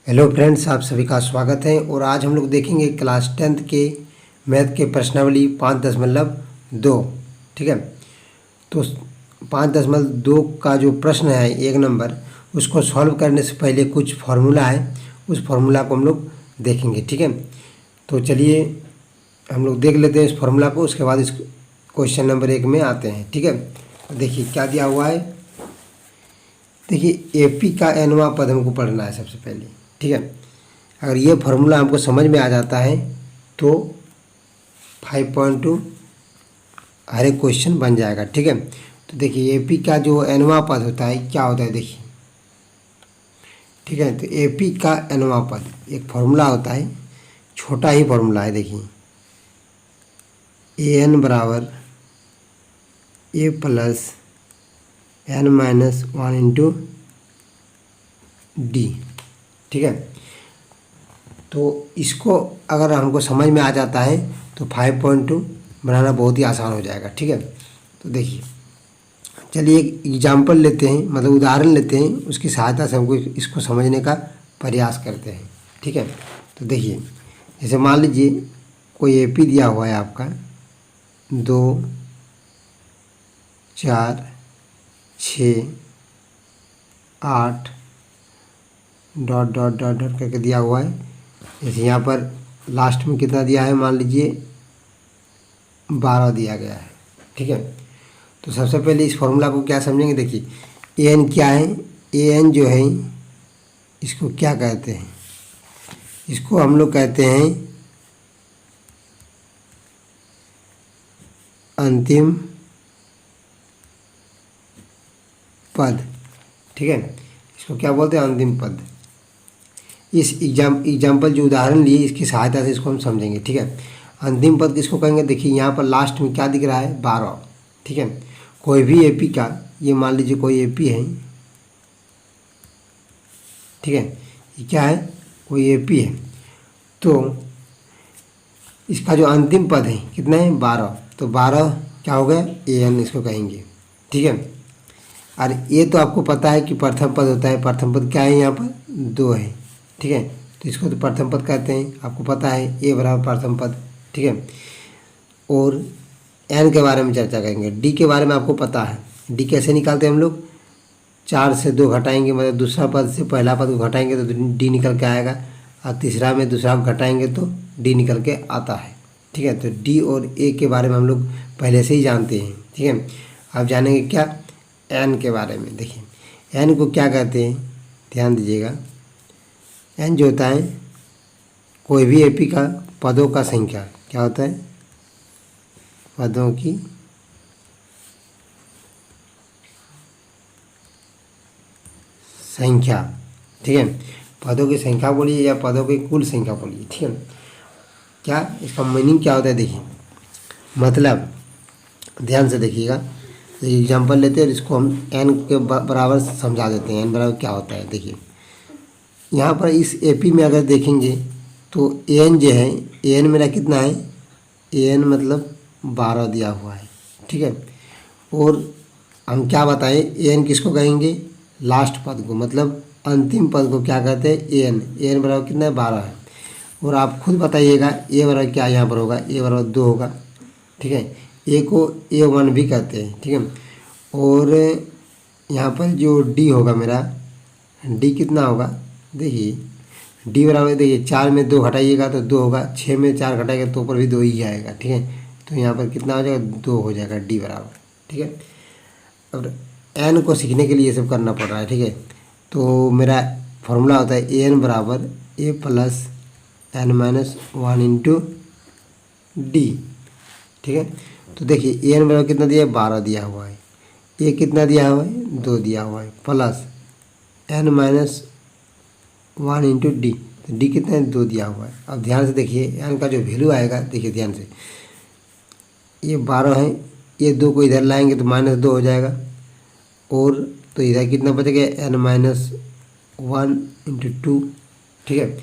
Hello friends, आप सभी का स्वागत है। और आज हम लोग देखेंगे क्लास 10th के मैथ के प्रश्नावली 5.2। ठीक है, तो 5.2 का जो प्रश्न है 1 नंबर, उसको सॉल्व करने से पहले कुछ फार्मूला है, उस फार्मूला को हम लोग देखेंगे। ठीक है, तो चलिए हम लोग देख लेते हैं इस फार्मूला को, उसके बाद इस क्वेश्चन नंबर 1 में आते हैं। ठीक है, तो देखिए क्या दिया हुआ है। देखिए एपी का एनवा पद हमको पढ़ना है सबसे पहले। ठीक है, अगर ये फार्मूला हमको समझ में आ जाता है तो 5.2 हर एक क्वेश्चन बन जाएगा। ठीक है, तो देखिए एपी का जो एनवा पद होता है क्या होता है, देखिए। ठीक है, तो एपी का एनवा पद एक फार्मूला होता है, छोटा ही फार्मूला है। देखिए ए एन बराबर A plus N minus 1 into D. ठीक है, तो इसको अगर हमको समझ में आ जाता है तो 5.2 बनाना बहुत ही आसान हो जाएगा। ठीक है, तो देखिए चलिए एक एग्जाम्पल लेते हैं, मतलब उदाहरण लेते हैं, उसकी सहायता से हमको इसको समझने का प्रयास करते हैं। ठीक है, तो देखिए जैसे मान लीजिए कोई एपी दिया हुआ है आपका 2 4 6 8 डॉट डॉट डॉट डॉट करके दिया हुआ है। जैसे यहाँ पर लास्ट में कितना दिया है, मान लीजिए 12 दिया गया है। ठीक है, तो सबसे पहले इस फॉर्मूला को क्या समझेंगे। देखिए ए एन क्या है, ए एन जो है इसको क्या कहते हैं, इसको हम लोग कहते हैं अंतिम पद। ठीक है, इसको क्या बोलते हैं, अंतिम पद। इस एग्जाम्पल जो उदाहरण लिए इसकी सहायता से इसको हम समझेंगे। ठीक है, अंतिम पद किसको कहेंगे, देखिए यहाँ पर लास्ट में क्या दिख रहा है, 12। ठीक है, कोई भी एपी का, ये मान लीजिए कोई एपी है। ठीक है, ये क्या है, कोई एपी है, तो इसका जो अंतिम पद है कितना है, 12। तो 12 क्या हो गया, ए एन इसको कहेंगे। ठीक है, और ये तो आपको पता है कि प्रथम पद होता है। प्रथम पद क्या है, यहाँ पर 2 है। ठीक है, तो इसको तो प्रथम पद कहते हैं, आपको पता है ए बराबर प्रथम पद। ठीक है, और एन के बारे में चर्चा करेंगे। डी के बारे में आपको पता है, डी कैसे निकालते हैं हम लोग, 4 से 2 घटाएंगे, मतलब दूसरा पद से पहला पद को घटाएंगे तो डी निकल के आएगा, और तीसरा में दूसरा को घटाएंगे तो डी निकल के आता है। ठीक है, तो डी और ए के बारे में हम लोग पहले से ही जानते हैं। ठीक है, अब जानेंगे क्या, एन के बारे में। देखिए एन को क्या कहते हैं, ध्यान दीजिएगा। एन जो होता है कोई भी एपी का पदों का संख्या, क्या होता है, पदों की संख्या। ठीक है, पदों की संख्या बोलिए या पदों की कुल संख्या बोलिए। ठीक है, क्या इसका मीनिंग क्या होता है, देखिए मतलब ध्यान से देखिएगा। एग्जाम्पल लेते हैं और इसको हम एन के बराबर समझा देते हैं। एन बराबर क्या होता है, देखिए यहाँ पर इस एपी में अगर देखेंगे तो एन जो है, एन मेरा कितना है, एन मतलब 12 दिया हुआ है। ठीक है, और हम क्या बताएं, एन किसको कहेंगे, लास्ट पद को, मतलब अंतिम पद को क्या कहते हैं, एन। एन बराबर कितना है, 12 है। और आप खुद बताइएगा ए बराबर क्या यहाँ पर होगा, ए बराबर 2 होगा। ठीक है, ए को A1 भी कहते हैं। ठीक है, और यहाँ पर जो डी होगा मेरा, डी कितना होगा, देखिए डी बराबर, देखिए 4 में 2 घटाइएगा तो 2 होगा, 6 में 4 घटाएगा तो ऊपर भी 2 ही आएगा। ठीक है, तो यहाँ पर कितना हो जाएगा, 2 हो जाएगा डी बराबर। ठीक है, अब एन को सीखने के लिए ये सब करना पड़ रहा है। ठीक है, तो मेरा फॉर्मूला होता है ए एन बराबर A plus N minus 1 into D. ठीक है, तो देखिए ए एन बराबर कितना दिया है, 12 दिया हुआ है, ए कितना दिया हुआ है, 2 दिया हुआ है, plus N minus 1 into D. तो डी कितना है, 2 दिया हुआ है। अब ध्यान से देखिए एन का जो वैल्यू आएगा, देखिए ध्यान से, ये 12 है, ये 2 को इधर लाएंगे तो -2 हो जाएगा, और तो इधर कितना बचेगा, एन माइनस 1 इंटू 2। ठीक है,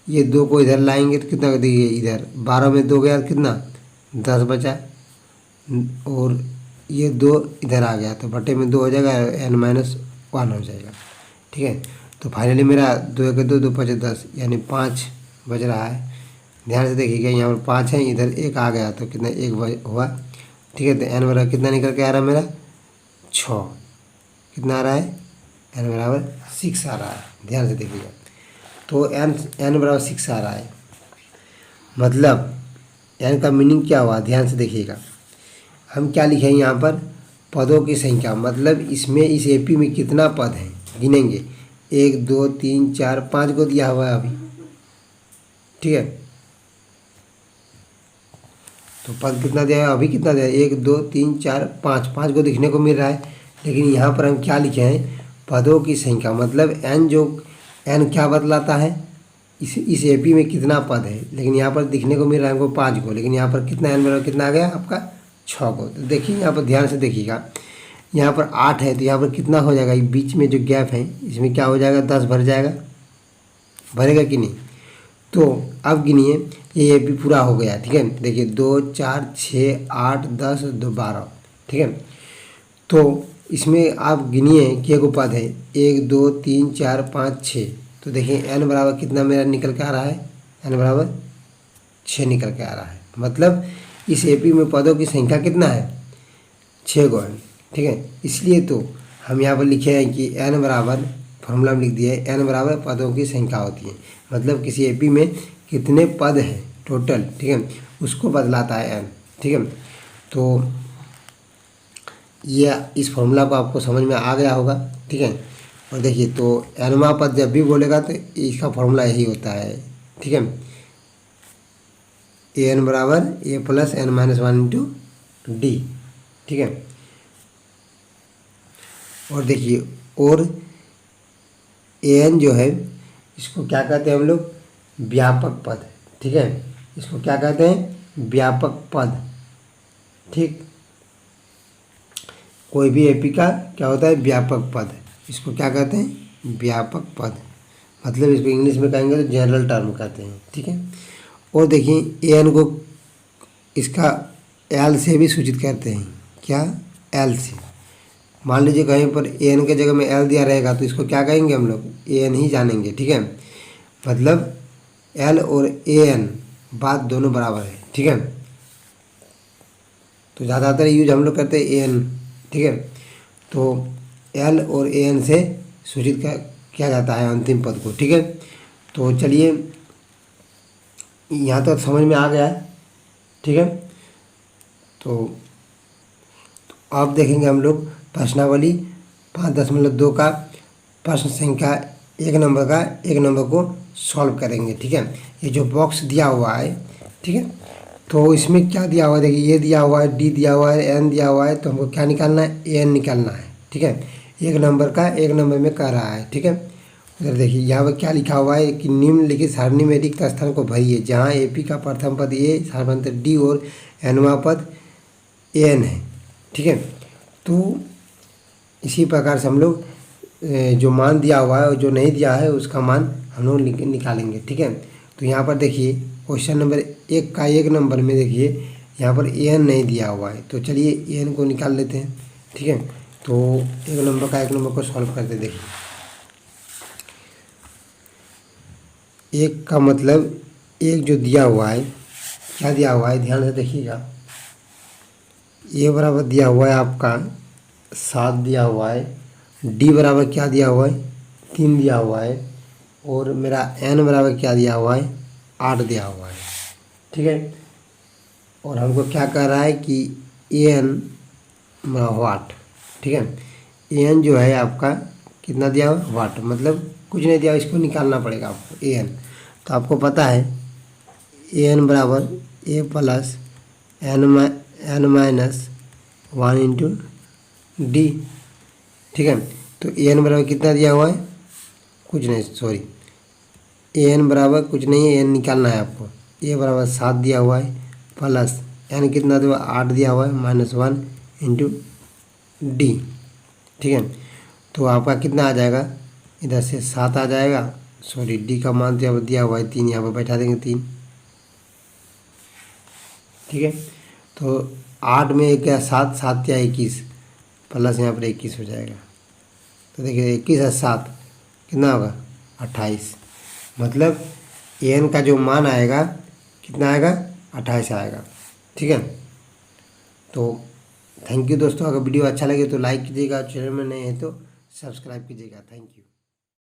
ये 2 को इधर लाएंगे तो कितना, देखिए इधर 12 में 2 गया कितना, 10 बचा, और ये 2 इधर आ गया तो बटे में 2 हो जाएगा, एन माइनस 1 हो जाएगा। ठीक है, तो फाइनली मेरा 2 एक 2 2 5 10 यानी 5 बज रहा है। ध्यान से देखिएगा, यहाँ पर 5 है, इधर 1 आ गया तो कितना 1 हुआ। ठीक है, तो n बराबर कितना निकल के आ रहा है मेरा 6। कितना आ रहा है, n बराबर 6 आ रहा है। ध्यान से देखिएगा, तो n बराबर 6 आ रहा है। मतलब n का मीनिंग क्या हुआ, ध्यान से देखिएगा। हम क्या लिखे हैं यहाँ पर, पदों की संख्या, मतलब इसमें इस एपी में कितना पद है गिनेंगे। 1 2 3 4 5 को दिया हुआ है अभी। ठीक है, तो पद कितना दिया है अभी, कितना दिया है 1 2 3 4 5, 5 को दिखने को मिल रहा है। लेकिन यहाँ पर हम क्या लिखे हैं, पदों की संख्या, मतलब n जो n क्या बतलाता है, इस एपी में कितना पद है। लेकिन यहाँ पर दिखने को मिल रहा है हमको 5 को, लेकिन यहाँ पर कितना n बराबर कितना आ गया आपका 6 को। तो देखिए यहाँ पर ध्यान से देखिएगा, यहाँ पर 8 है तो यहाँ पर कितना हो जाएगा, ये बीच में जो गैप है इसमें क्या हो जाएगा, 10 भर जाएगा, भरेगा कि नहीं। तो अब गिनिए, ये एपी पूरा हो गया। ठीक है, देखिए 2 4 6 8 10 2 12। ठीक है, तो इसमें आप गिनिए कि एक पद है 1 2 3 4 5 6। तो देखिए n बराबर कितना मेरा निकल के आ रहा है, n बराबर 6 निकल के आ रहा है। मतलब इस एपी में पदों की संख्या कितना है, 6 गो है। ठीक है, इसलिए तो हम यहाँ पर लिखे हैं कि n बराबर, फॉर्मूला में लिख दिया है n बराबर पदों की संख्या होती है। मतलब किसी एपी में कितने पद हैं टोटल, ठीक है, उसको बदलाता है n। ठीक है, तो ये इस फॉर्मूला को आपको समझ में आ गया होगा। ठीक है, और देखिए तो nवां पद जब भी बोलेगा तो इसका फॉर्मूला यही होता है। ठीक है, an बराबर a plus n minus 1 into D. ठीक है, और देखिए, और an जो है इसको क्या कहते हैं हम लोग, व्यापक पद। ठीक है, इसको क्या कहते हैं, व्यापक पद। ठीक, कोई भी एपी का क्या होता है, व्यापक पद, इसको क्या कहते हैं, व्यापक पद। मतलब इसको इंग्लिश में कहेंगे तो जनरल टर्म कहते हैं। ठीक है, और देखिए एन को इसका एल से भी सूचित करते हैं। क्या, एल से। मान लीजिए कहीं पर एन के जगह में एल दिया रहेगा तो इसको क्या कहेंगे हम लोग, एन ही जानेंगे। ठीक है, मतलब एल और एन बात दोनों बराबर है। ठीक है, तो ज़्यादातर यूज हम लोग करते हैं एन। ठीक है, तो एल और एन से सूचित किया जाता है अंतिम पद को। ठीक है, तो चलिए यहाँ तक तो समझ में आ गया है। ठीक है, तो अब देखेंगे हम लोग प्रश्नावली 5.2 का प्रश्न संख्या 1 नंबर का 1 नंबर को सॉल्व करेंगे। ठीक है, ये जो बॉक्स दिया हुआ है, ठीक है, तो इसमें क्या दिया हुआ है, देखिए ये दिया हुआ है, डी दिया हुआ है, एन दिया हुआ है, तो हमको क्या निकालना है, एन निकालना है। ठीक है, 1 नंबर का 1 नंबर में कह रहा है। ठीक है, उधर देखिए यहाँ पर क्या लिखा हुआ है कि निम्नलिखित सारणी में रिक्त स्थान को भरिए जहाँ एपी का प्रथम पद ए, सार्वंत्र डी और एनवां पद एन है। ठीक है, तो इसी प्रकार से हम लोग जो मान दिया हुआ है और जो नहीं दिया है उसका मान हम लोग निकालेंगे। ठीक है, तो यहाँ पर देखिए क्वेश्चन नंबर 1 का 1 नंबर में देखिए यहाँ पर एन नहीं दिया हुआ है, तो चलिए एन को निकाल लेते हैं। ठीक है, तो 1 नंबर का 1 नंबर को सॉल्व करते देखिए। 1 का मतलब 1 जो दिया हुआ है, क्या दिया हुआ है, ध्यान से देखिएगा। ए बराबर दिया हुआ है आपका 7 दिया हुआ है, डी बराबर क्या दिया हुआ है, 3 दिया हुआ है, और मेरा एन बराबर क्या दिया हुआ है, 8 दिया हुआ है। ठीक है, और हमको क्या कह रहा है कि एन वाट। ठीक है, एन जो है आपका कितना दिया हुआ है, वाट, मतलब कुछ नहीं दिया, इसको निकालना पड़ेगा आपको एन। तो आपको पता है एन बराबर A plus N minus 1 into D. ठीक है, तो एन बराबर कितना दिया हुआ है, कुछ नहीं, सॉरी, एन बराबर कुछ नहीं है, एन निकालना है आपको। ए बराबर 7 दिया हुआ है प्लस एन कितना दिया, 8 दिया हुआ है, माइनस 1 इंटू डी। ठीक है, तो आपका कितना आ जाएगा, इधर से 7 आ जाएगा, सॉरी डी का मान तो दिया हुआ है 3, यहाँ पर बैठा देंगे 3। ठीक है, तो 8 में 1 या 7, 7 या 21 प्लस यहाँ पर 21 हो जाएगा। तो देखिए 21 है 7 कितना होगा 28। मतलब एन का जो मान आएगा कितना आएगा 28 आएगा। ठीक है, तो थैंक यू दोस्तों। अगर वीडियो अच्छा लगे तो लाइक कीजिएगा, चैनल में नए हैं तो सब्सक्राइब कीजिएगा। Thank you.